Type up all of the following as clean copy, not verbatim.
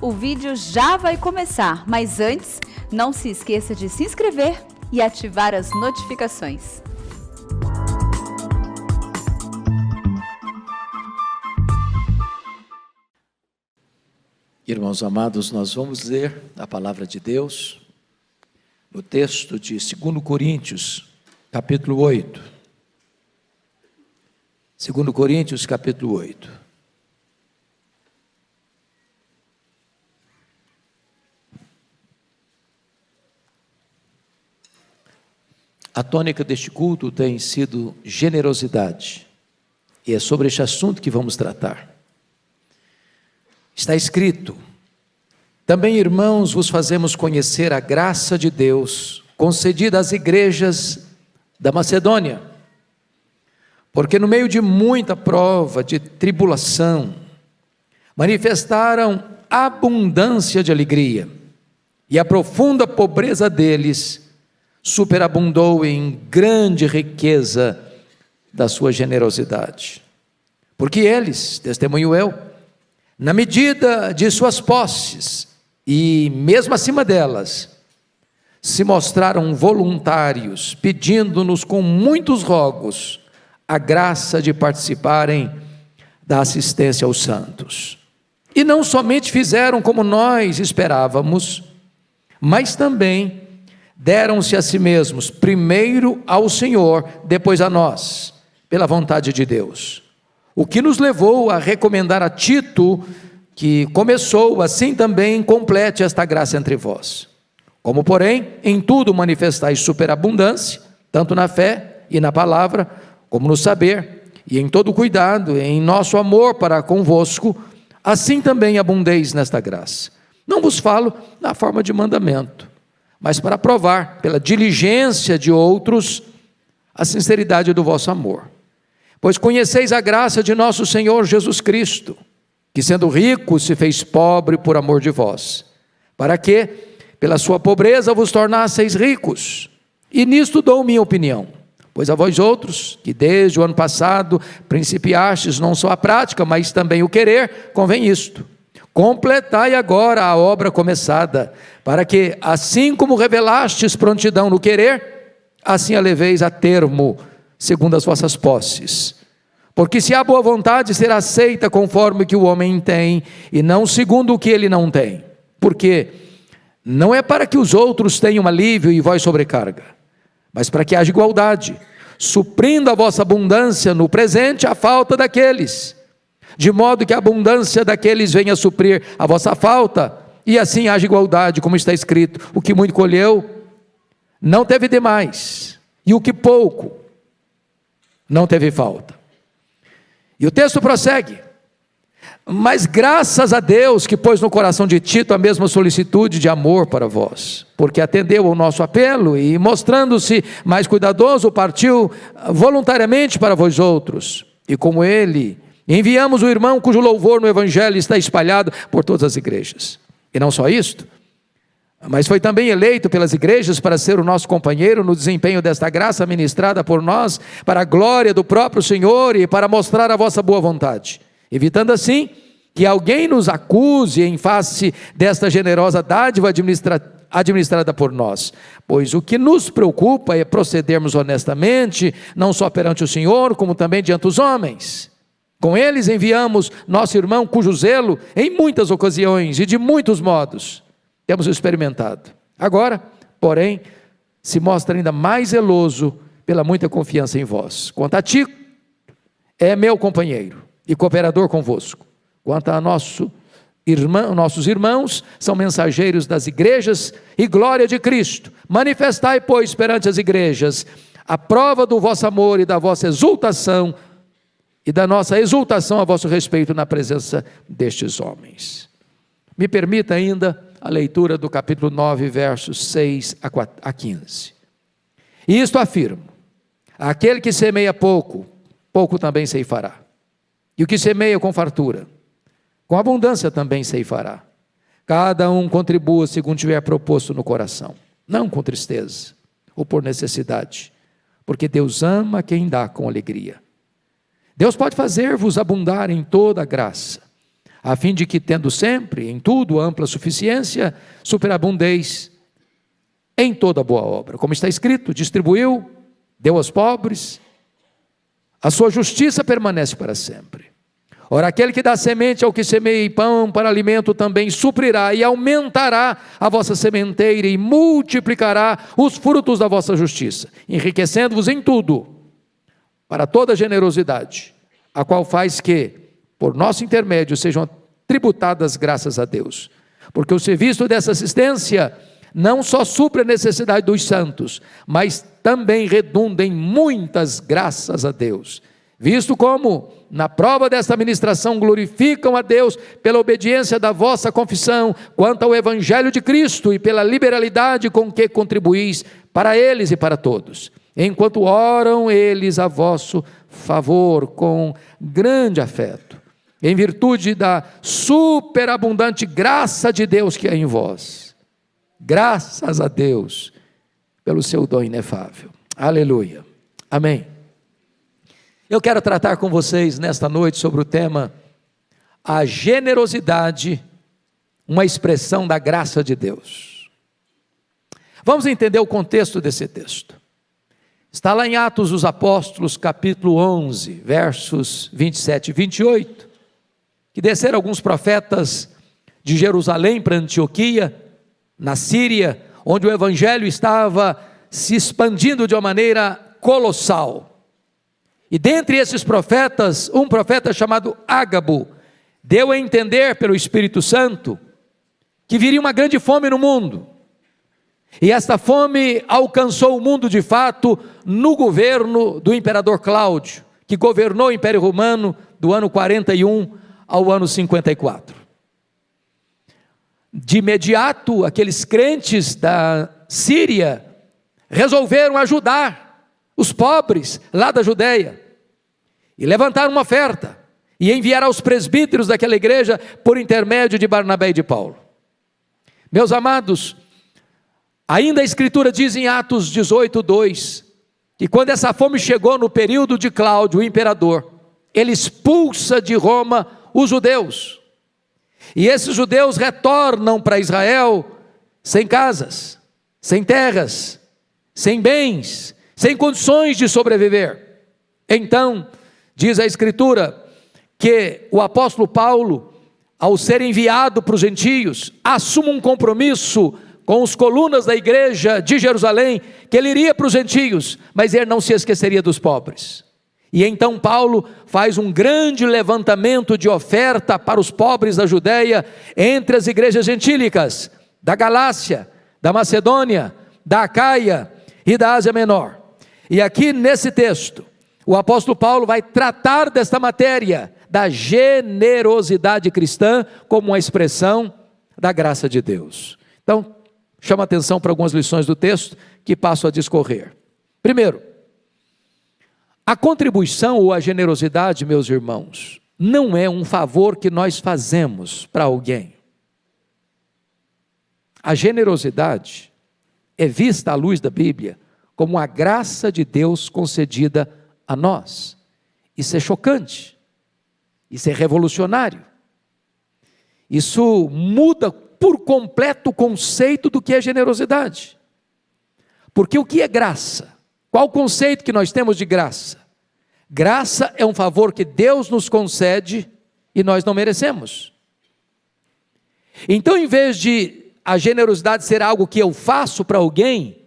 O vídeo já vai começar, mas antes, não se esqueça de se inscrever e ativar as notificações. Irmãos amados, nós vamos ler a palavra de Deus no texto de 2 Coríntios, capítulo 8. 2 Coríntios, capítulo 8. A tônica deste culto tem sido generosidade, e é sobre este assunto que vamos tratar. Está escrito: também, irmãos, vos fazemos conhecer a graça de Deus, concedida às igrejas da Macedônia, porque no meio de muita prova, de tribulação, manifestaram abundância de alegria, e a profunda pobreza deles superabundou em grande riqueza da sua generosidade. Porque eles, testemunho eu, na medida de suas posses, e mesmo acima delas, se mostraram voluntários, pedindo-nos com muitos rogos a graça de participarem da assistência aos santos. E não somente fizeram como nós esperávamos, mas também deram-se a si mesmos, primeiro ao Senhor, depois a nós, pela vontade de Deus. O que nos levou a recomendar a Tito, que começou, assim também complete esta graça entre vós. Como, porém, em tudo manifestais superabundância, tanto na fé e na palavra, como no saber, e em todo cuidado, em nosso amor para convosco, assim também abundeis nesta graça. Não vos falo na forma de mandamento, mas para provar, pela diligência de outros, a sinceridade do vosso amor. Pois conheceis a graça de nosso Senhor Jesus Cristo, que sendo rico se fez pobre por amor de vós, para que, pela sua pobreza, vos tornasseis ricos. E nisto dou minha opinião, pois a vós outros, que desde o ano passado principiastes não só a prática, mas também o querer, convém isto: completai agora a obra começada, para que, assim como revelastes prontidão no querer, assim a leveis a termo, segundo as vossas posses. Porque se há boa vontade, será aceita conforme o que o homem tem, e não segundo o que ele não tem. Porque não é para que os outros tenham alívio e vós sobrecarga, mas para que haja igualdade, suprindo a vossa abundância no presente a falta daqueles, de modo que a abundância daqueles venha suprir a vossa falta, e assim haja igualdade, como está escrito: o que muito colheu, não teve demais, e o que pouco, não teve falta. E o texto prossegue: mas graças a Deus que pôs no coração de Tito a mesma solicitude de amor para vós, porque atendeu ao nosso apelo e, mostrando-se mais cuidadoso, partiu voluntariamente para vós outros, e como ele, enviamos o irmão cujo louvor no Evangelho está espalhado por todas as igrejas. E não só isto, mas foi também eleito pelas igrejas para ser o nosso companheiro no desempenho desta graça ministrada por nós, para a glória do próprio Senhor e para mostrar a vossa boa vontade, evitando assim que alguém nos acuse em face desta generosa dádiva administrada por nós. Pois o que nos preocupa é procedermos honestamente, não só perante o Senhor, como também diante dos homens. Com eles enviamos nosso irmão, cujo zelo, em muitas ocasiões e de muitos modos, temos experimentado. Agora, porém, se mostra ainda mais zeloso pela muita confiança em vós. Quanto a ti, é meu companheiro e cooperador convosco. Quanto a nossos irmãos, são mensageiros das igrejas e glória de Cristo. Manifestai, pois, perante as igrejas a prova do vosso amor e da vossa exultação, e da nossa exultação a vosso respeito na presença destes homens. Me permita ainda a leitura do capítulo 9, versos 6 a 15. E isto afirmo: aquele que semeia pouco, pouco também ceifará. E o que semeia com fartura, com abundância também ceifará. Cada um contribua segundo tiver proposto no coração, não com tristeza ou por necessidade, porque Deus ama quem dá com alegria. Deus pode fazer-vos abundar em toda a graça, a fim de que, tendo sempre, em tudo, ampla suficiência, superabundeis em toda boa obra. Como está escrito, distribuiu, deu aos pobres, a sua justiça permanece para sempre. Ora, aquele que dá semente ao que semeia e pão para alimento também suprirá e aumentará a vossa sementeira e multiplicará os frutos da vossa justiça, enriquecendo-vos em tudo, para toda generosidade, a qual faz que, por nosso intermédio, sejam tributadas graças a Deus. Porque o serviço dessa assistência não só supre a necessidade dos santos, mas também redunda em muitas graças a Deus. Visto como, na prova desta ministração, glorificam a Deus pela obediência da vossa confissão, quanto ao Evangelho de Cristo e pela liberalidade com que contribuís para eles e para todos, enquanto oram eles a vosso favor com grande afeto, em virtude da superabundante graça de Deus que é em vós. Graças a Deus pelo seu dom inefável. Aleluia. Amém. Eu quero tratar com vocês nesta noite sobre o tema a generosidade, uma expressão da graça de Deus. Vamos entender o contexto desse texto. Está lá em Atos dos Apóstolos, capítulo 11, versos 27 e 28, que desceram alguns profetas de Jerusalém para Antioquia, na Síria, onde o evangelho estava se expandindo de uma maneira colossal. E dentre esses profetas, um profeta chamado Ágabo, deu a entender pelo Espírito Santo que viria uma grande fome no mundo. E esta fome alcançou o mundo de fato no governo do imperador Cláudio, que governou o Império Romano do ano 41 ao ano 54. De imediato, aqueles crentes da Síria resolveram ajudar os pobres lá da Judeia e levantaram uma oferta e enviaram aos presbíteros daquela igreja por intermédio de Barnabé e de Paulo. Meus amados, ainda a Escritura diz em Atos 18:2 que quando essa fome chegou no período de Cláudio, o imperador, ele expulsa de Roma os judeus. E esses judeus retornam para Israel sem casas, sem terras, sem bens, sem condições de sobreviver. Então, diz a Escritura que o apóstolo Paulo, ao ser enviado para os gentios, assume um compromisso com os colunas da igreja de Jerusalém, que ele iria para os gentios, mas ele não se esqueceria dos pobres. E então Paulo faz um grande levantamento de oferta para os pobres da Judeia, entre as igrejas gentílicas, da Galácia, da Macedônia, da Acaia e da Ásia Menor. E aqui nesse texto, o apóstolo Paulo vai tratar desta matéria, da generosidade cristã, como uma expressão da graça de Deus. Então, chama atenção para algumas lições do texto que passo a discorrer. Primeiro, a contribuição ou a generosidade, meus irmãos, não é um favor que nós fazemos para alguém. A generosidade é vista à luz da Bíblia como a graça de Deus concedida a nós. Isso é chocante, isso é revolucionário, isso muda por completo o conceito do que é generosidade. Porque o que é graça? Qual o conceito que nós temos de graça? Graça é um favor que Deus nos concede e nós não merecemos. Então, em vez de a generosidade ser algo que eu faço para alguém,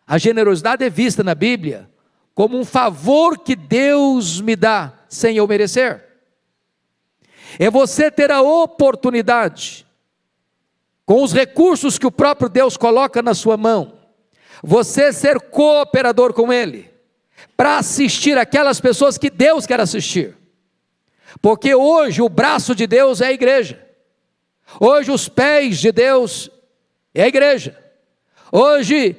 a generosidade é vista na Bíblia como um favor que Deus me dá sem eu merecer. É você ter a oportunidade, com os recursos que o próprio Deus coloca na sua mão, você ser cooperador com Ele, para assistir aquelas pessoas que Deus quer assistir. Porque hoje o braço de Deus é a igreja. Hoje os pés de Deus é a igreja. Hoje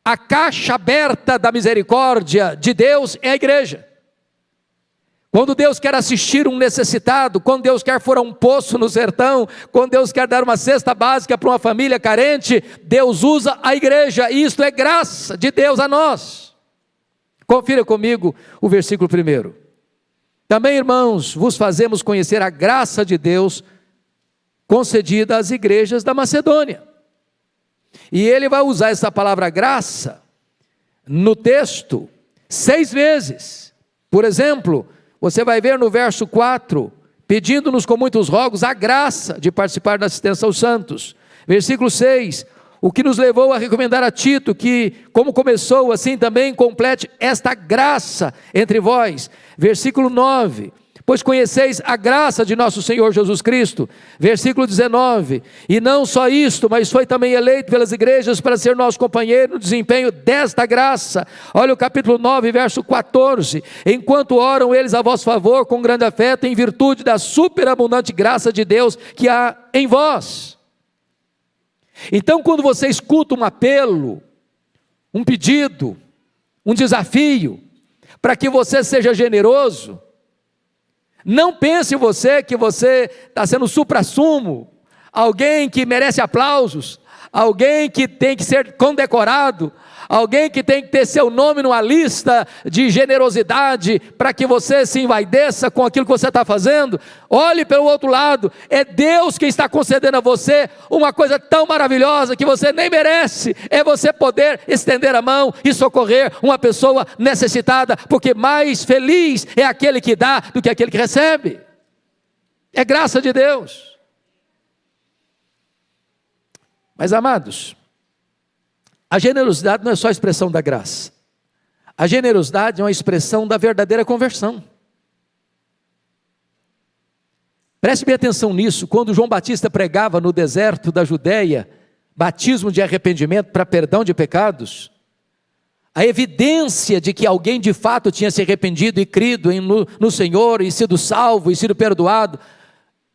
a caixa aberta da misericórdia de Deus é a igreja. Quando Deus quer assistir um necessitado, quando Deus quer furar um poço no sertão, quando Deus quer dar uma cesta básica para uma família carente, Deus usa a igreja, e isto é graça de Deus a nós. Confira comigo o versículo 1. Também, irmãos, vos fazemos conhecer a graça de Deus concedida às igrejas da Macedônia. E ele vai usar essa palavra graça no texto 6 vezes. Por exemplo, você vai ver no verso 4, pedindo-nos com muitos rogos a graça de participar da assistência aos santos. Versículo 6, o que nos levou a recomendar a Tito, que como começou, assim também complete esta graça entre vós. Versículo 9, pois conheceis a graça de nosso Senhor Jesus Cristo. Versículo 19, e não só isto, mas foi também eleito pelas igrejas para ser nosso companheiro no desempenho desta graça. Olha o capítulo 9, verso 14, enquanto oram eles a vosso favor com grande afeto, em virtude da superabundante graça de Deus que há em vós. Então, quando você escuta um apelo, um pedido, um desafio, para que você seja generoso, não pense você que você está sendo suprassumo, alguém que merece aplausos, alguém que tem que ser condecorado, alguém que tem que ter seu nome numa lista de generosidade, para que você se envaideça com aquilo que você está fazendo. Olhe pelo outro lado, é Deus que está concedendo a você uma coisa tão maravilhosa, que você nem merece, é você poder estender a mão e socorrer uma pessoa necessitada, porque mais feliz é aquele que dá do que aquele que recebe. É graça de Deus. Mas amados, a generosidade não é só a expressão da graça. A generosidade é uma expressão da verdadeira conversão. Preste bem atenção nisso. Quando João Batista pregava no deserto da Judéia, batismo de arrependimento para perdão de pecados, a evidência de que alguém de fato tinha se arrependido e crido no Senhor, e sido salvo, e sido perdoado,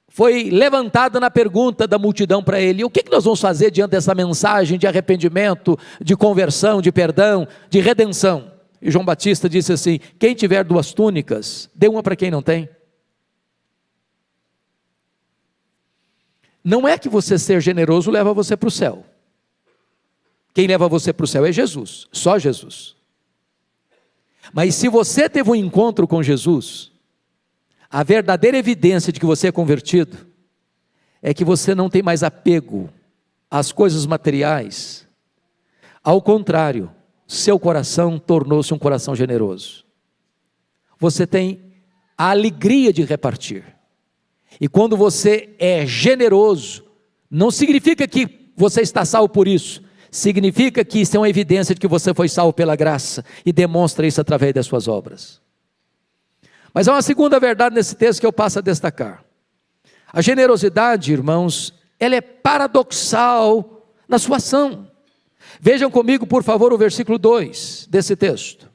foi levantada na pergunta da multidão para ele: o que nós vamos fazer diante dessa mensagem de arrependimento, de conversão, de perdão, de redenção? E João Batista disse assim: quem tiver 2 túnicas, dê uma para quem não tem. Não é que você ser generoso leva você para o céu. Quem leva você para o céu é Jesus, só Jesus. Mas se você teve um encontro com Jesus, a verdadeira evidência de que você é convertido é que você não tem mais apego às coisas materiais. Ao contrário, seu coração tornou-se um coração generoso. Você tem a alegria de repartir. E quando você é generoso, não significa que você está salvo por isso. Significa que isso é uma evidência de que você foi salvo pela graça, e demonstra isso através das suas obras. Mas há uma segunda verdade nesse texto que eu passo a destacar. A generosidade, irmãos, ela é paradoxal na sua ação. Vejam comigo, por favor, o versículo 2 desse texto.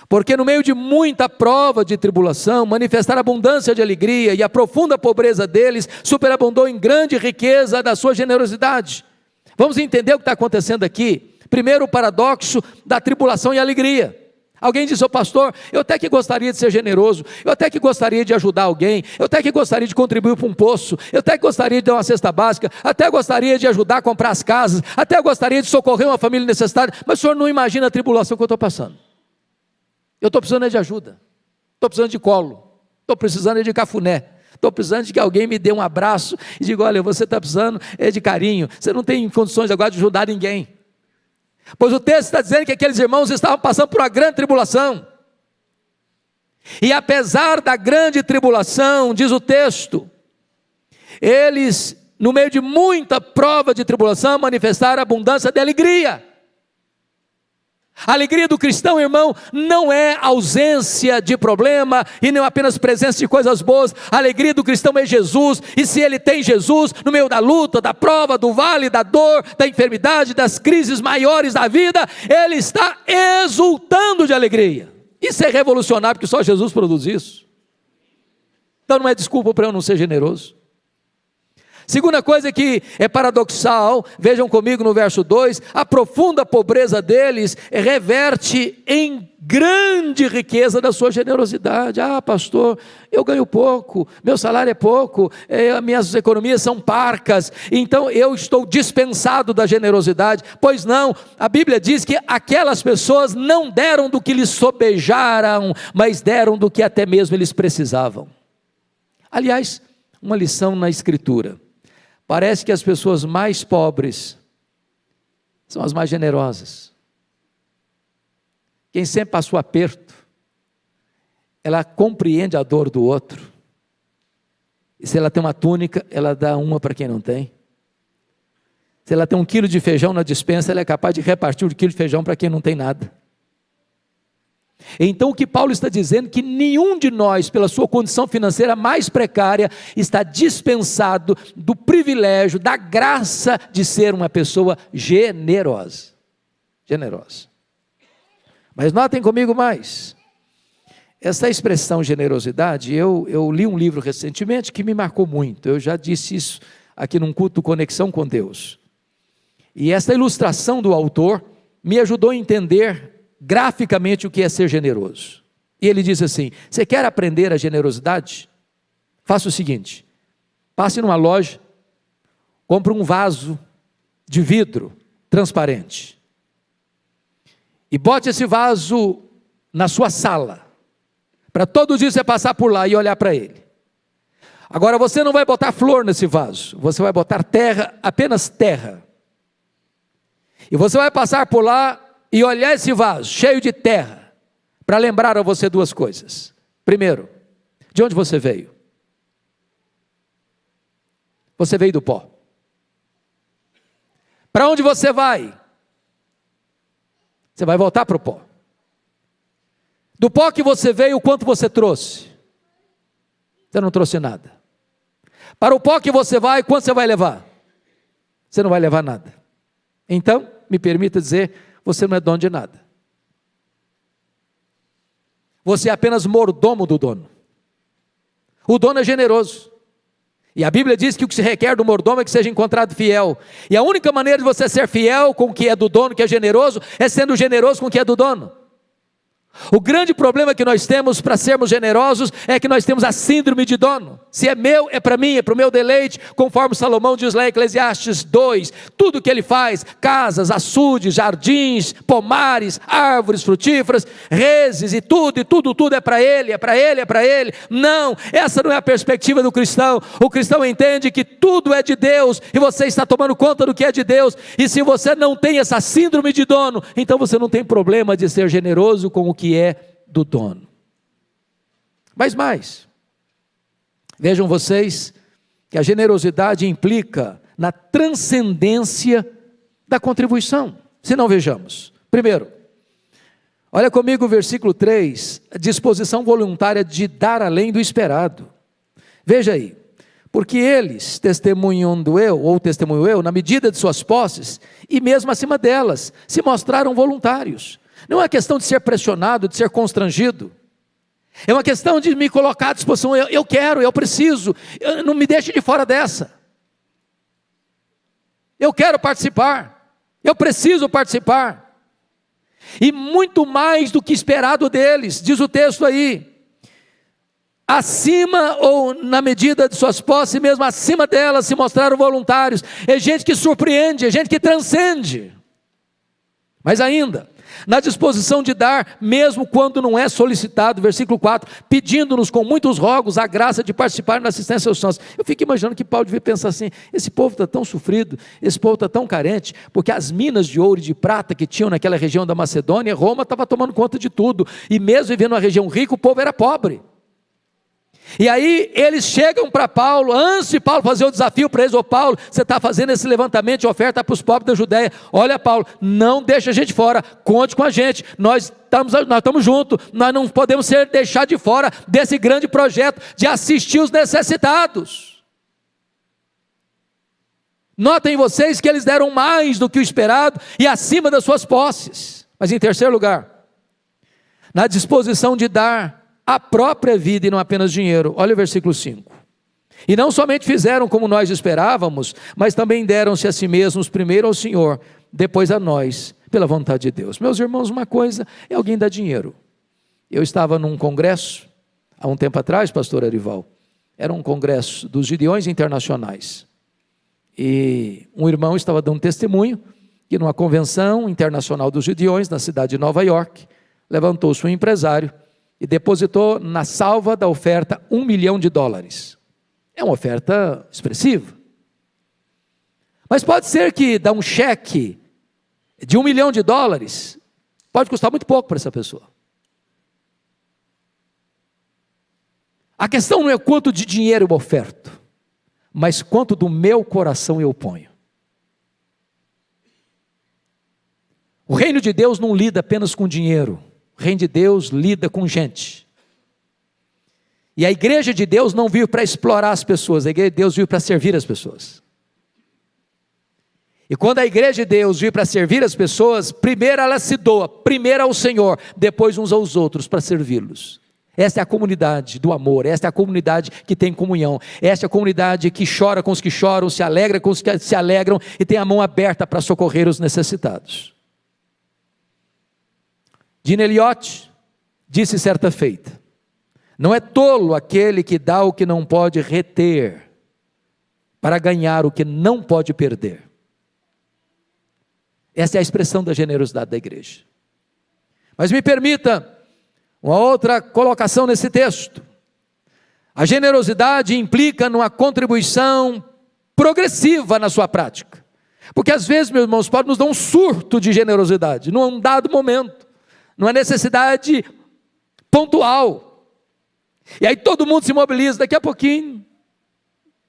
Porque no meio de muita prova de tribulação, manifestar a abundância de alegria, e a profunda pobreza deles superabundou em grande riqueza da sua generosidade. Vamos entender o que está acontecendo aqui. Primeiro, o paradoxo da tribulação e alegria. Alguém disse: ô pastor, eu até que gostaria de ser generoso, eu até que gostaria de ajudar alguém, eu até que gostaria de contribuir para um poço, eu até que gostaria de dar uma cesta básica, até gostaria de ajudar a comprar as casas, até gostaria de socorrer uma família necessitada, mas o senhor não imagina a tribulação que eu estou passando. Eu estou precisando de ajuda, estou precisando de colo, estou precisando de cafuné, estou precisando de que alguém me dê um abraço e diga: olha, você está precisando de carinho, você não tem condições agora de ajudar ninguém. Pois o texto está dizendo que aqueles irmãos estavam passando por uma grande tribulação, e apesar da grande tribulação, diz o texto, eles, no meio de muita prova de tribulação, manifestaram abundância de alegria. A alegria do cristão, irmão, não é ausência de problema e não apenas presença de coisas boas. A alegria do cristão é Jesus, e se ele tem Jesus no meio da luta, da prova, do vale, da dor, da enfermidade, das crises maiores da vida, ele está exultando de alegria. Isso é revolucionário, porque só Jesus produz isso. Então não é desculpa para eu não ser generoso. Segunda coisa que é paradoxal, vejam comigo no verso 2, a profunda pobreza deles reverte em grande riqueza da sua generosidade. Ah, pastor, eu ganho pouco, meu salário é pouco, minhas economias são parcas, então eu estou dispensado da generosidade. Pois não, a Bíblia diz que aquelas pessoas não deram do que lhes sobejaram, mas deram do que até mesmo eles precisavam. Aliás, uma lição na Escritura: parece que as pessoas mais pobres são as mais generosas. Quem sempre passou aperto, ela compreende a dor do outro. E se ela tem uma túnica, ela dá uma para quem não tem. Se ela tem 1 quilo de feijão na despensa, ela é capaz de repartir 1 quilo de feijão para quem não tem nada. Então o que Paulo está dizendo é que nenhum de nós, pela sua condição financeira mais precária, está dispensado do privilégio, da graça de ser uma pessoa generosa. Generosa. Mas notem comigo mais, essa expressão generosidade, eu li um livro recentemente que me marcou muito. Eu já disse isso aqui num culto Conexão com Deus, e essa ilustração do autor me ajudou a entender graficamente o que é ser generoso. E ele diz assim: você quer aprender a generosidade? Faça o seguinte: passe numa loja, compre um vaso de vidro transparente e bote esse vaso na sua sala, para todos os dias você passar por lá e olhar para ele. Agora você não vai botar flor nesse vaso, você vai botar terra, apenas terra, e você vai passar por lá e olhar esse vaso cheio de terra, para lembrar a você duas coisas. Primeiro, de onde você veio? Você veio do pó. Para onde você vai? Você vai voltar para o pó. Do pó que você veio, o quanto você trouxe? Você não trouxe nada. Para o pó que você vai, quanto você vai levar? Você não vai levar nada. Então, me permita dizer, você não é dono de nada. Você é apenas mordomo do dono. O dono é generoso. E a Bíblia diz que o que se requer do mordomo é que seja encontrado fiel. E a única maneira de você ser fiel com o que é do dono, que é generoso, é sendo generoso com o que é do dono. O grande problema que nós temos para sermos generosos é que nós temos a síndrome de dono. Se é meu, é para mim, é para o meu deleite, conforme Salomão diz lá em Eclesiastes 2, tudo que ele faz, casas, açudes, jardins, pomares, árvores frutíferas, reses e tudo é para ele, é para ele, é para ele. Não, essa não é a perspectiva do cristão. O cristão entende que tudo é de Deus e você está tomando conta do que é de Deus, e se você não tem essa síndrome de dono, então você não tem problema de ser generoso com o que é do dono. Mas mais, vejam vocês que a generosidade implica na transcendência da contribuição. Se não, vejamos. Primeiro, olha comigo o versículo 3, a disposição voluntária de dar além do esperado. Veja aí: porque eles, testemunho eu, na medida de suas posses, e mesmo acima delas, se mostraram voluntários. Não é questão de ser pressionado, de ser constrangido. É uma questão de me colocar à disposição. Eu quero, eu preciso, não me deixe de fora dessa. Eu quero participar, eu preciso participar. E muito mais do que esperado deles, diz o texto aí. Acima ou na medida de suas posses, mesmo acima delas se mostraram voluntários. É gente que surpreende, é gente que transcende. Mas ainda, na disposição de dar, mesmo quando não é solicitado, versículo 4, pedindo-nos com muitos rogos a graça de participar na assistência aos santos. Eu fico imaginando que Paulo devia pensar assim: esse povo está tão sofrido, esse povo está tão carente, porque as minas de ouro e de prata que tinham naquela região da Macedônia, Roma estava tomando conta de tudo, e mesmo vivendo numa região rica, o povo era pobre. E aí eles chegam para Paulo, antes de Paulo fazer o desafio para eles: ô Paulo, você está fazendo esse levantamento de oferta para os pobres da Judéia, olha Paulo, não deixa a gente fora, conte com a gente, nós estamos juntos, nós não podemos ser deixados de fora desse grande projeto de assistir os necessitados. Notem vocês que eles deram mais do que o esperado e acima das suas posses. Mas em terceiro lugar, na disposição de dar a própria vida e não apenas dinheiro. Olha o versículo 5. E não somente fizeram como nós esperávamos, mas também deram-se a si mesmos primeiro ao Senhor, depois a nós, pela vontade de Deus. Meus irmãos, uma coisa é alguém dar dinheiro. Eu estava num congresso, há um tempo atrás, pastor Arival, era um congresso dos Gideões Internacionais. E um irmão estava dando testemunho que numa convenção internacional dos Gideões, na cidade de Nova York, levantou-se um empresário e depositou na salva da oferta $1 milhão. É uma oferta expressiva. Mas pode ser que dar um cheque de $1 milhão pode custar muito pouco para essa pessoa. A questão não é quanto de dinheiro eu oferto, mas quanto do meu coração eu ponho. O reino de Deus não lida apenas com dinheiro, o reino de Deus lida com gente. E a igreja de Deus não veio para explorar as pessoas, a igreja de Deus veio para servir as pessoas. E quando a igreja de Deus veio para servir as pessoas, primeiro ela se doa, primeiro ao Senhor, depois uns aos outros para servi-los. Esta é a comunidade do amor, esta é a comunidade que tem comunhão, esta é a comunidade que chora com os que choram, se alegra com os que se alegram e tem a mão aberta para socorrer os necessitados. Dean Elliott disse certa feita: não é tolo aquele que dá o que não pode reter, para ganhar o que não pode perder. Essa é a expressão da generosidade da igreja. Mas me permita uma outra colocação nesse texto. A generosidade implica numa contribuição progressiva na sua prática. Porque às vezes, meus irmãos, pode nos dar um surto de generosidade, num dado momento, numa necessidade pontual. E aí todo mundo se mobiliza, daqui a pouquinho,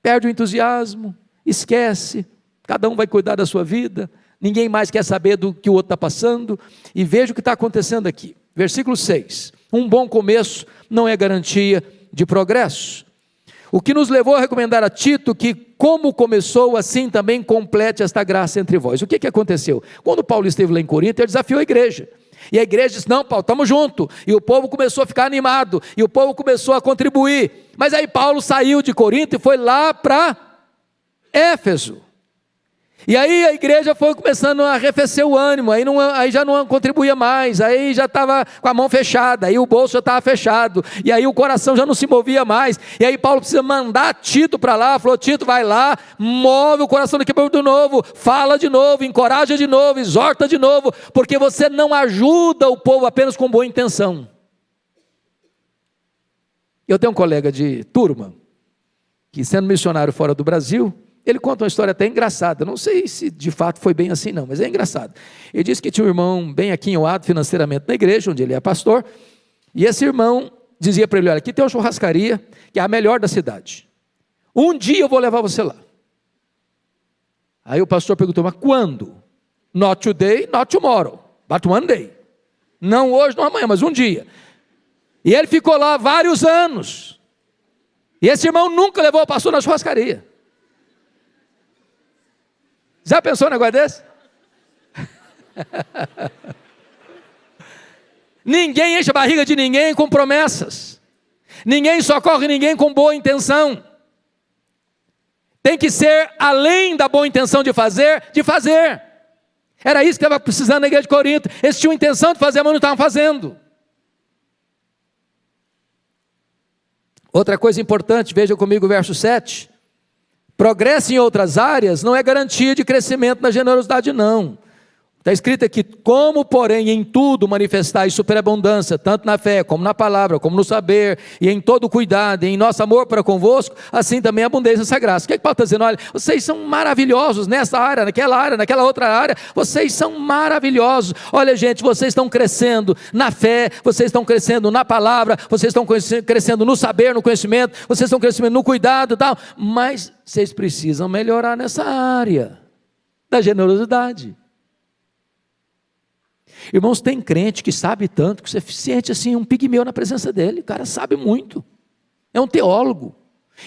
perde o entusiasmo, esquece, cada um vai cuidar da sua vida, ninguém mais quer saber do que o outro está passando, e veja o que está acontecendo aqui. Versículo 6, um bom começo não é garantia de progresso. O que nos levou a recomendar a Tito que, como começou, assim também complete esta graça entre vós. O que aconteceu? Quando Paulo esteve lá em Corinto, ele desafiou a igreja. E a igreja disse: não, Paulo, estamos juntos. E o povo começou a ficar animado, e o povo começou a contribuir. Mas aí Paulo saiu de Corinto e foi lá para Éfeso. E aí a igreja foi começando a arrefecer o ânimo, aí já não contribuía mais, aí já estava com a mão fechada, aí o bolso já estava fechado, e aí o coração já não se movia mais, e aí Paulo precisa mandar Tito para lá, falou: Tito, vai lá, move o coração do equipe de novo, fala de novo, encoraja de novo, exorta de novo, porque você não ajuda o povo apenas com boa intenção. Eu tenho um colega de turma, que sendo missionário fora do Brasil, ele conta uma história até engraçada, não sei se de fato foi bem assim não, mas é engraçado. Ele disse que tinha um irmão bem aquinhoado financeiramente na igreja, onde ele é pastor, e esse irmão dizia para ele: olha, aqui tem uma churrascaria, que é a melhor da cidade, um dia eu vou levar você lá. Aí o pastor perguntou: mas quando? Not today, not tomorrow, but one day. Não hoje, não amanhã, mas um dia. E ele ficou lá vários anos, e esse irmão nunca levou o pastor na churrascaria. Já pensou no negócio desse? Ninguém enche a barriga de ninguém com promessas. Ninguém socorre ninguém com boa intenção. Tem que ser além da boa intenção de fazer, de fazer. Era isso que estava precisando na igreja de Corinto. Eles tinham intenção de fazer, mas não estavam fazendo. Outra coisa importante, veja comigo o verso 7. Progresso em outras áreas não é garantia de crescimento na generosidade, não. Está escrito aqui: como, porém, em tudo manifestais superabundância, tanto na fé, como na palavra, como no saber, e em todo cuidado, e em nosso amor para convosco, assim também abundância essa graça. O que Paulo está dizendo? Olha, vocês são maravilhosos nessa área, naquela outra área, vocês são maravilhosos. Olha, gente, vocês estão crescendo na fé, vocês estão crescendo na palavra, vocês estão crescendo no saber, no conhecimento, vocês estão crescendo no cuidado e tal, mas vocês precisam melhorar nessa área da generosidade. Irmãos, tem crente que sabe tanto, que você sente assim um pigmeu na presença dele. O cara sabe muito, é um teólogo,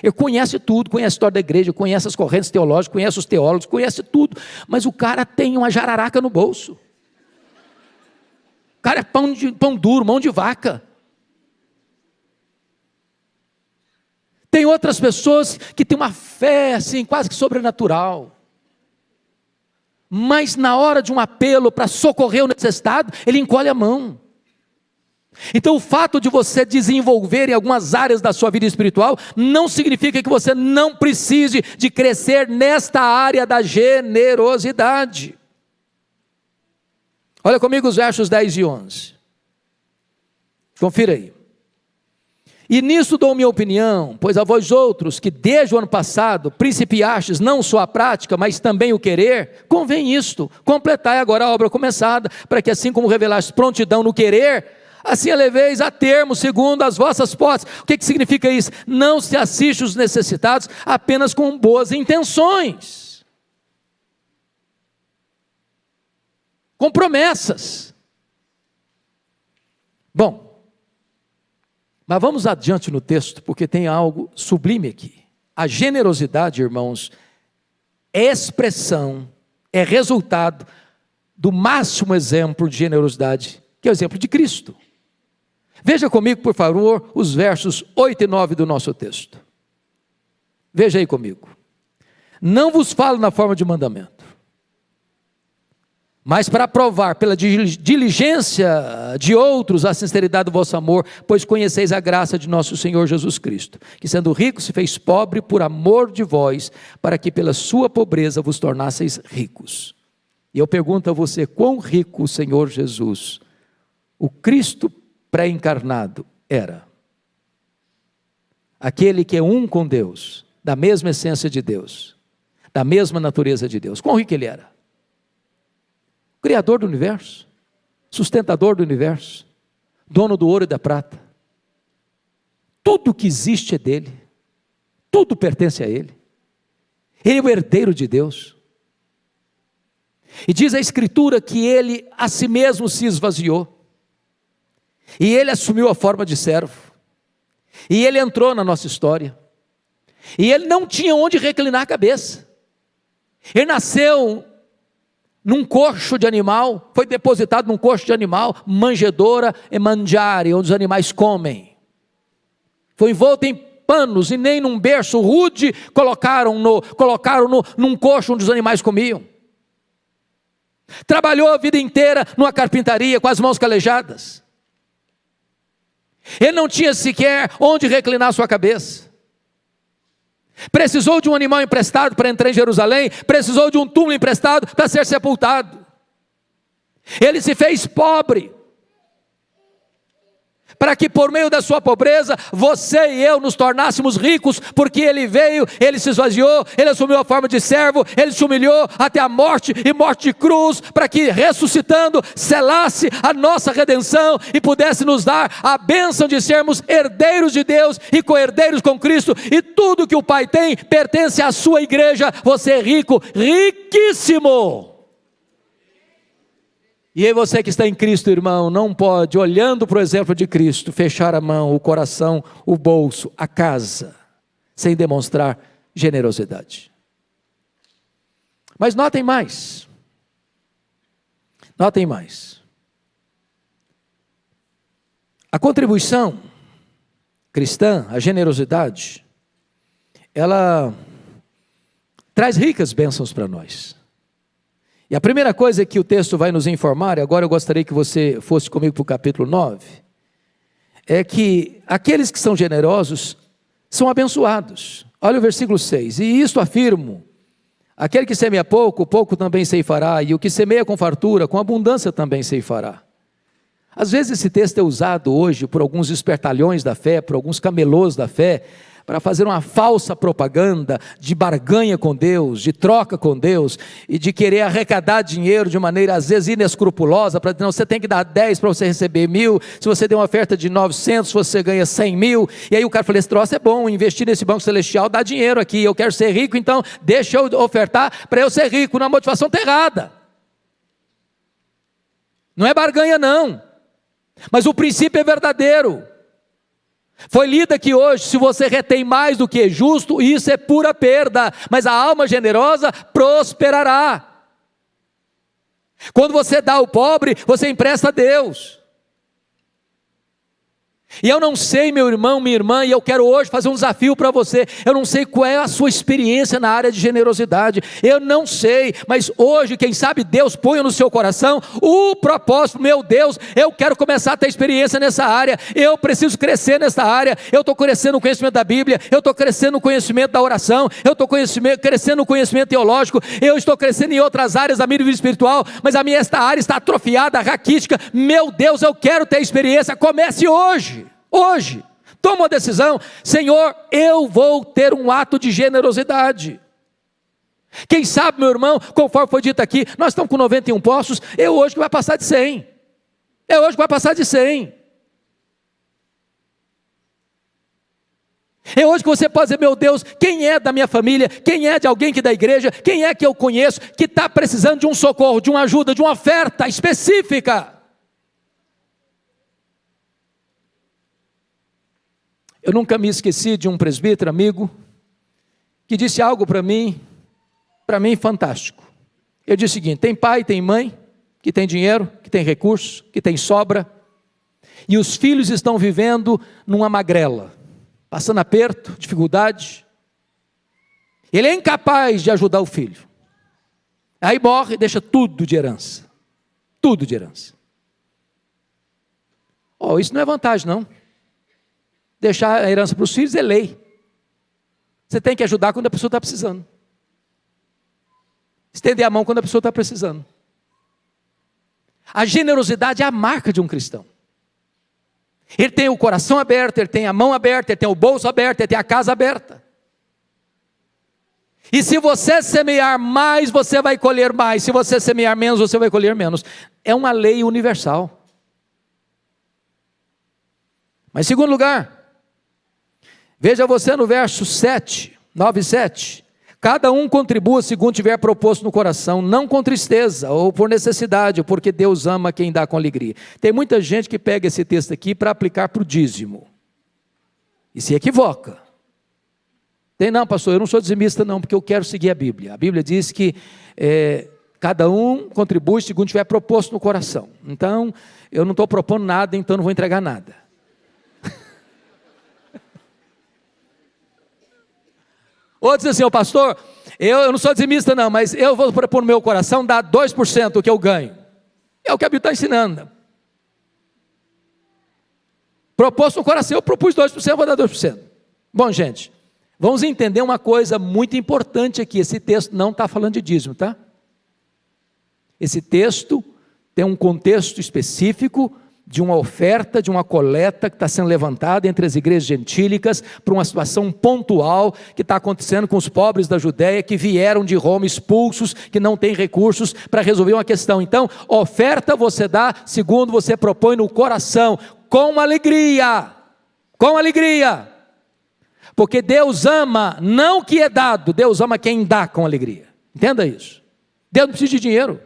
ele conhece tudo, conhece a história da igreja, conhece as correntes teológicas, conhece os teólogos, conhece tudo, mas o cara tem uma jararaca no bolso. O cara é pão duro, mão de vaca. Tem outras pessoas que têm uma fé assim, quase que sobrenatural. Mas na hora de um apelo para socorrer o necessitado, ele encolhe a mão. Então o fato de você desenvolver em algumas áreas da sua vida espiritual, não significa que você não precise de crescer nesta área da generosidade. Olha comigo os versos 10 e 11. Confira aí. E nisso dou minha opinião, pois a vós outros, que desde o ano passado principiastes não só a prática, mas também o querer, convém isto, completai agora a obra começada, para que assim como revelastes prontidão no querer, assim a leveis a termo, segundo as vossas posses. O que significa isso? Não se assiste os necessitados apenas com boas intenções, com promessas. Bom, mas vamos adiante no texto, porque tem algo sublime aqui. A generosidade, irmãos, é expressão, é resultado do máximo exemplo de generosidade, que é o exemplo de Cristo. Veja comigo, por favor, os versos 8 e 9 do nosso texto. Veja aí comigo. Não vos falo na forma de mandamento, mas para provar pela diligência de outros a sinceridade do vosso amor, pois conheceis a graça de nosso Senhor Jesus Cristo, que sendo rico se fez pobre por amor de vós, para que pela sua pobreza vos tornasseis ricos. E eu pergunto a você, quão rico o Senhor Jesus, o Cristo pré-encarnado, era? Aquele que é um com Deus, da mesma essência de Deus, da mesma natureza de Deus. Quão rico ele era? Criador do universo, sustentador do universo, dono do ouro e da prata. Tudo que existe é dele, tudo pertence a ele. Ele é o herdeiro de Deus. E diz a Escritura que ele a si mesmo se esvaziou, e ele assumiu a forma de servo, e ele entrou na nossa história, e ele não tinha onde reclinar a cabeça. Ele nasceu num coxo de animal, foi depositado num coxo de animal, manjedoura e mangiare, onde os animais comem. Foi envolto em panos e nem num berço rude colocaram num coxo onde os animais comiam. Trabalhou a vida inteira numa carpintaria com as mãos calejadas. Ele não tinha sequer onde reclinar sua cabeça. Precisou de um animal emprestado para entrar em Jerusalém, precisou de um túmulo emprestado para ser sepultado. Ele se fez pobre, para que por meio da sua pobreza, você e eu nos tornássemos ricos, porque ele veio, ele se esvaziou, ele assumiu a forma de servo, ele se humilhou até a morte e morte de cruz, para que ressuscitando, selasse a nossa redenção e pudesse nos dar a bênção de sermos herdeiros de Deus e co-herdeiros com Cristo, e tudo que o Pai tem pertence à sua igreja. Você é rico, riquíssimo. E aí você que está em Cristo, irmão, não pode, olhando para o exemplo de Cristo, fechar a mão, o coração, o bolso, a casa, sem demonstrar generosidade. Mas notem mais. Notem mais. A contribuição cristã, a generosidade, ela traz ricas bênçãos para nós. E a primeira coisa que o texto vai nos informar, e agora eu gostaria que você fosse comigo para o capítulo 9, é que aqueles que são generosos são abençoados. Olha o versículo 6, e isto afirmo, aquele que semeia pouco, pouco também ceifará, e o que semeia com fartura, com abundância também ceifará. Às vezes esse texto é usado hoje por alguns espertalhões da fé, por alguns camelôs da fé, para fazer uma falsa propaganda de barganha com Deus, de troca com Deus, e de querer arrecadar dinheiro de maneira às vezes inescrupulosa, para dizer, não, você tem que dar 10 para você receber 1.000, se você der uma oferta de 900, você ganha 100 mil, e aí o cara fala, esse troço é bom, investir nesse banco celestial dá dinheiro aqui, eu quero ser rico, então deixa eu ofertar para eu ser rico. Na motivação está errada, não é barganha não, mas o princípio é verdadeiro. Foi lido aqui hoje, se você retém mais do que é justo, isso é pura perda, mas a alma generosa prosperará. Quando você dá ao pobre, você empresta a Deus. E eu não sei, meu irmão, minha irmã, e eu quero hoje fazer um desafio para você. Eu não sei qual é a sua experiência na área de generosidade. Eu não sei, mas hoje, quem sabe Deus ponha no seu coração o propósito. Meu Deus, eu quero começar a ter experiência nessa área. Eu preciso crescer nessa área. Eu estou crescendo no conhecimento da Bíblia. Eu estou crescendo no conhecimento da oração. Eu estou crescendo no conhecimento teológico. Eu estou crescendo em outras áreas da minha vida espiritual. Mas esta área está atrofiada, raquítica. Meu Deus, eu quero ter experiência. Comece hoje. Hoje, toma uma decisão: Senhor, eu vou ter um ato de generosidade. Quem sabe, meu irmão, conforme foi dito aqui, nós estamos com 91 postos, hoje que vai passar de 100. Hoje que vai passar de 100. Hoje que você pode dizer: meu Deus, quem é da minha família, quem é de alguém que da igreja, quem é que eu conheço, que está precisando de um socorro, de uma ajuda, de uma oferta específica. Eu nunca me esqueci de um presbítero amigo, que disse algo para mim fantástico. Ele disse o seguinte: tem pai, tem mãe, que tem dinheiro, que tem recursos, que tem sobra, e os filhos estão vivendo numa magrela, passando aperto, dificuldade. Ele é incapaz de ajudar o filho. Aí morre e deixa tudo de herança. Tudo de herança. Isso não é vantagem, não. Deixar a herança para os filhos é lei. Você tem que ajudar quando a pessoa está precisando. Estender a mão quando a pessoa está precisando. A generosidade é a marca de um cristão. Ele tem o coração aberto, ele tem a mão aberta, ele tem o bolso aberto, ele tem a casa aberta. E se você semear mais, você vai colher mais. Se você semear menos, você vai colher menos. É uma lei universal. Mas em segundo lugar, veja você no verso 9 e 7. Cada um contribua segundo tiver proposto no coração, não com tristeza ou por necessidade, porque Deus ama quem dá com alegria. Tem muita gente que pega esse texto aqui para aplicar para o dízimo. E se equivoca. Não, pastor, eu não sou dizimista não, porque eu quero seguir a Bíblia. A Bíblia diz que cada um contribui segundo tiver proposto no coração. Então, eu não estou propondo nada, então não vou entregar nada. Ou diz assim: pastor, eu não sou dizimista não, mas eu vou propor no meu coração dar 2% do que eu ganho. É o que a Bíblia está ensinando. Proposto no coração, eu propus 2%, eu vou dar 2%. Bom, gente, vamos entender uma coisa muito importante aqui. Esse texto não está falando de dízimo, tá? Esse texto tem um contexto específico de uma oferta, de uma coleta que está sendo levantada entre as igrejas gentílicas para uma situação pontual que está acontecendo com os pobres da Judéia que vieram de Roma expulsos, que não têm recursos para resolver uma questão. Então, oferta você dá segundo você propõe no coração, com alegria, porque Deus ama não o que é dado, Deus ama quem dá com alegria. Entenda isso. Deus não precisa de dinheiro.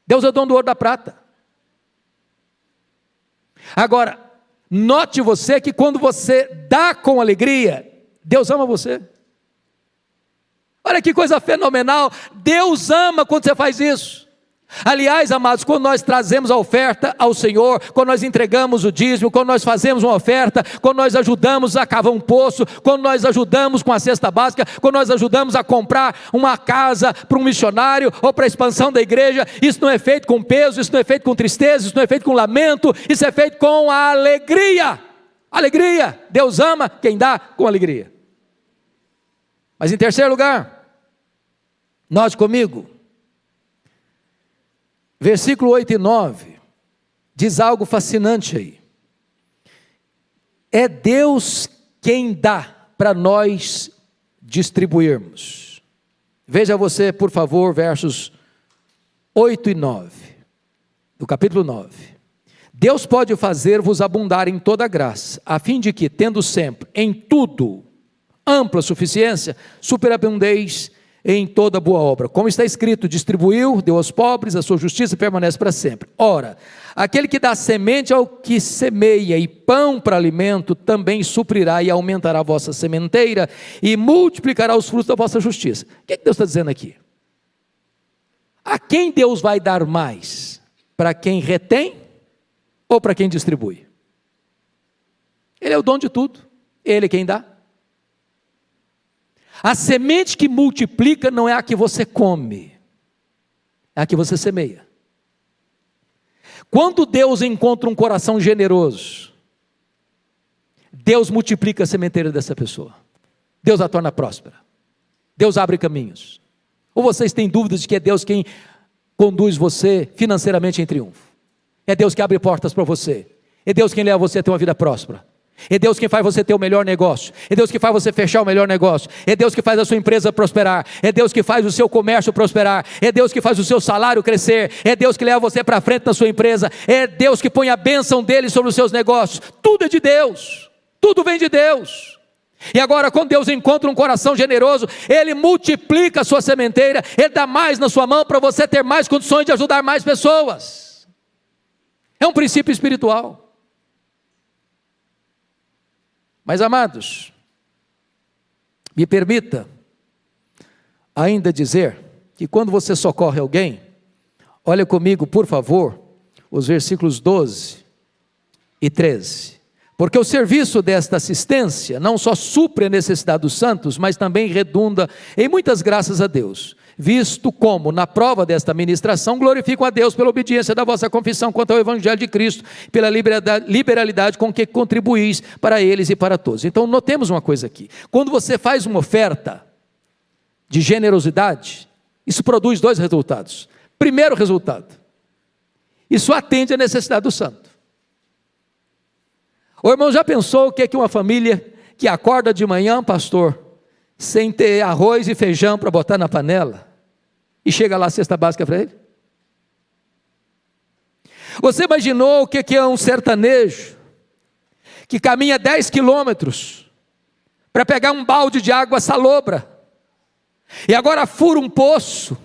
Deus é dono do ouro e da prata. Agora, note você que quando você dá com alegria, Deus ama você. Olha que coisa fenomenal, Deus ama quando você faz isso. Aliás, amados, quando nós trazemos a oferta ao Senhor, quando nós entregamos o dízimo, quando nós fazemos uma oferta, quando nós ajudamos a cavar um poço, quando nós ajudamos com a cesta básica, quando nós ajudamos a comprar uma casa para um missionário ou para a expansão da igreja, isso não é feito com peso, isso não é feito com tristeza, isso não é feito com lamento, isso é feito com alegria. Alegria, Deus ama quem dá com alegria. Mas em terceiro lugar, note comigo, versículo 8 e 9, diz algo fascinante aí. É Deus quem dá para nós distribuirmos. Veja você, por favor, versos 8 e 9, do capítulo 9. Deus pode fazer-vos abundar em toda graça, a fim de que, tendo sempre, em tudo, ampla suficiência, superabundeis em toda boa obra, como está escrito: distribuiu, deu aos pobres, a sua justiça permanece para sempre. Ora, aquele que dá semente ao que semeia e pão para alimento, também suprirá e aumentará a vossa sementeira e multiplicará os frutos da vossa justiça. O que Deus está dizendo aqui? A quem Deus vai dar mais? Para quem retém ou para quem distribui? Ele é o dono de tudo, Ele é quem dá. A semente que multiplica não é a que você come, é a que você semeia. Quando Deus encontra um coração generoso, Deus multiplica a sementeira dessa pessoa, Deus a torna próspera, Deus abre caminhos. Ou vocês têm dúvidas de que é Deus quem conduz você financeiramente em triunfo? É Deus que abre portas para você, é Deus quem leva você a ter uma vida próspera, é Deus quem faz você ter o melhor negócio, é Deus que faz você fechar o melhor negócio, é Deus que faz a sua empresa prosperar, é Deus que faz o seu comércio prosperar, é Deus que faz o seu salário crescer, é Deus que leva você para frente na sua empresa, é Deus que põe a bênção dele sobre os seus negócios. Tudo é de Deus, tudo vem de Deus. E agora, quando Deus encontra um coração generoso, Ele multiplica a sua sementeira, Ele dá mais na sua mão para você ter mais condições de ajudar mais pessoas. É um princípio espiritual. Mas, amados, me permita ainda dizer que quando você socorre alguém, olha comigo, por favor, os versículos 12 e 13. Porque o serviço desta assistência não só supre a necessidade dos santos, mas também redunda em muitas graças a Deus, visto como, na prova desta ministração, glorificam a Deus pela obediência da vossa confissão quanto ao Evangelho de Cristo, pela liberalidade com que contribuís para eles e para todos. Então, notemos uma coisa aqui: quando você faz uma oferta de generosidade, isso produz dois resultados. Primeiro resultado, isso atende à necessidade do santo. O irmão já pensou o que é que uma família que acorda de manhã, pastor, sem ter arroz e feijão para botar na panela, e chega lá a cesta básica para ele? Você imaginou o que é um sertanejo que caminha 10 quilômetros para pegar um balde de água salobra, e agora fura um poço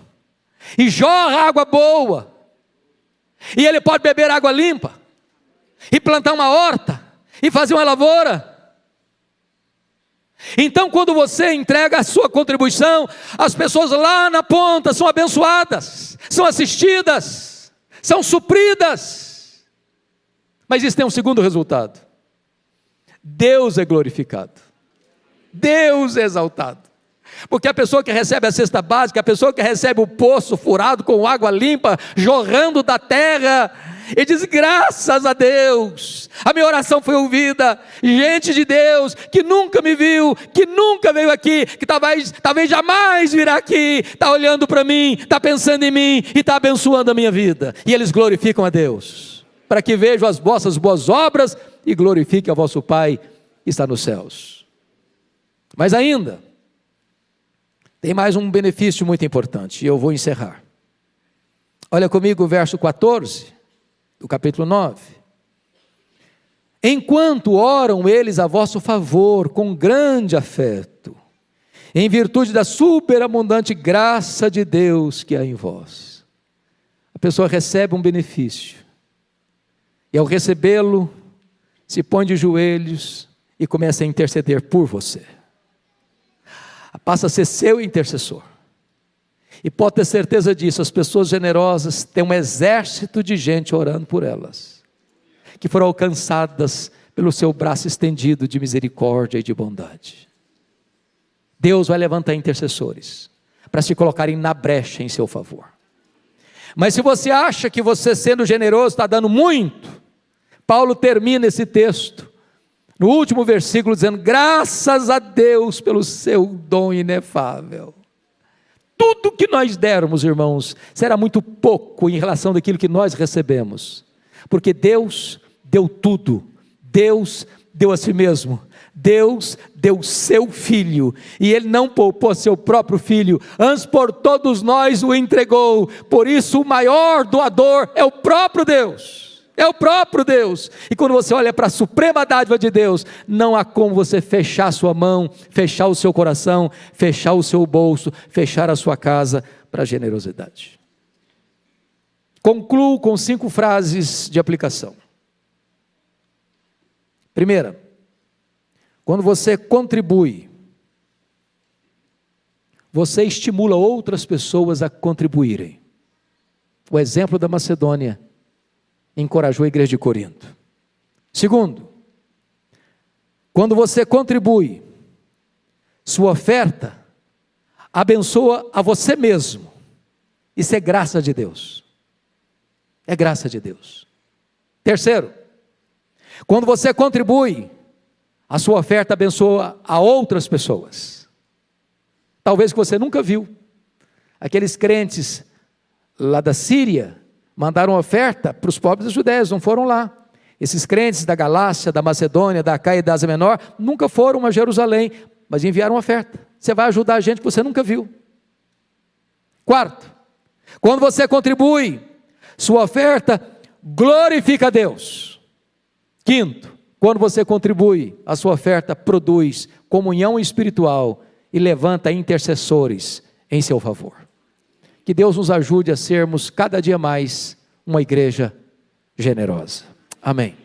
e jorra água boa, e ele pode beber água limpa e plantar uma horta e fazer uma lavoura? Então, quando você entrega a sua contribuição, as pessoas lá na ponta são abençoadas, são assistidas, são supridas. Mas isso tem um segundo resultado: Deus é glorificado, Deus é exaltado. Porque a pessoa que recebe a cesta básica, a pessoa que recebe o poço furado com água limpa, jorrando da terra, e diz: graças a Deus, a minha oração foi ouvida. Gente de Deus que nunca me viu, que nunca veio aqui, que talvez jamais virá aqui, está olhando para mim, está pensando em mim e está abençoando a minha vida. E eles glorificam a Deus, para que vejam as vossas boas obras e glorifiquem a vosso Pai que está nos céus. Mas ainda tem mais um benefício muito importante, e eu vou encerrar. Olha comigo o verso 14 do capítulo 9. Enquanto oram eles a vosso favor com grande afeto, em virtude da superabundante graça de Deus que há em vós. A pessoa recebe um benefício, e ao recebê-lo, se põe de joelhos e começa a interceder por você. Passa a ser seu intercessor. E pode ter certeza disso, as pessoas generosas têm um exército de gente orando por elas, que foram alcançadas pelo seu braço estendido de misericórdia e de bondade. Deus vai levantar intercessores para se colocarem na brecha em seu favor. Mas se você acha que você sendo generoso está dando muito, Paulo termina esse texto no último versículo dizendo: graças a Deus pelo seu dom inefável. Tudo que nós dermos, irmãos, será muito pouco em relação daquilo que nós recebemos, porque Deus deu tudo, Deus deu a si mesmo, Deus deu seu Filho, e Ele não poupou seu próprio Filho, antes por todos nós o entregou. Por isso o maior doador é o próprio Deus. É o próprio Deus. E quando você olha para a suprema dádiva de Deus, não há como você fechar a sua mão, fechar o seu coração, fechar o seu bolso, fechar a sua casa para a generosidade. Concluo com 5 frases de aplicação. Primeira, quando você contribui, você estimula outras pessoas a contribuírem. O exemplo da Macedônia encorajou a igreja de Corinto. Segundo, Quando você contribui, sua oferta abençoa a você mesmo. Isso é graça de Deus. É graça de Deus. Terceiro, quando você contribui, a sua oferta abençoa a outras pessoas. Talvez que você nunca viu. Aqueles crentes lá da Síria mandaram oferta para os pobres judeus, não foram lá. Esses crentes da Galácia, da Macedônia, da Acaia e da Ásia Menor nunca foram a Jerusalém, mas enviaram oferta. Você vai ajudar a gente que você nunca viu. Quarto, quando você contribui, sua oferta glorifica a Deus. Quinto, quando você contribui, a sua oferta produz comunhão espiritual e levanta intercessores em seu favor. Que Deus nos ajude a sermos cada dia mais uma igreja generosa. Amém.